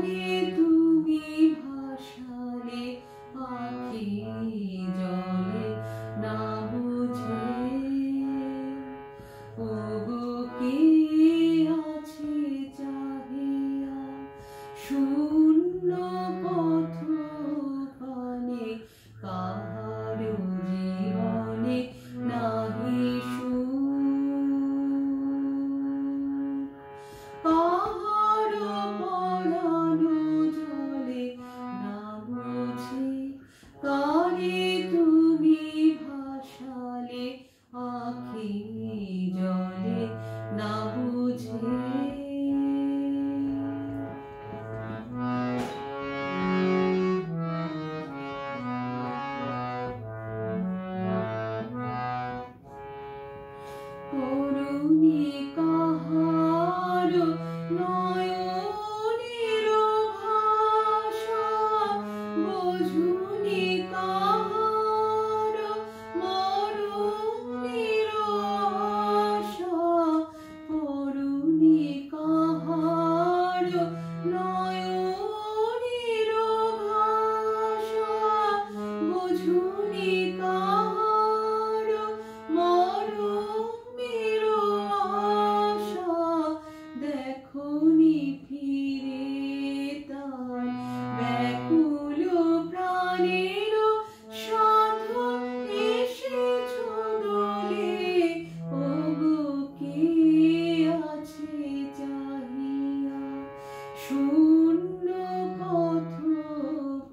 কারে তুমি ভাসালে আখি জলে না বুঝে, ওগো কে আছে চাহিয়া শূন্য পথ পানে, কাহার জীবনে নাহি সুখ, কাহার পরানো জলে না বুঝে, কারে তুমি ভাসালে আখি জলে না বুঝে। করুণী কাহার নয়নের ভাষা, বুঝুনি কাহার মরণের আশা, করুণী কাহার নয়নের ভাষা, বুঝুনি কাহার মরণের আশা, দেখোনি ফিরে তার ব্যাকুল প্রাণের সাধু এসেছ দোলে, ওগো কে আছে চাহিয়া শূন্য পথ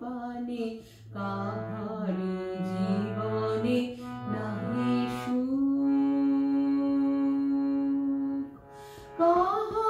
পানে, কাহার জীবনে নাহি সুখ, কাহার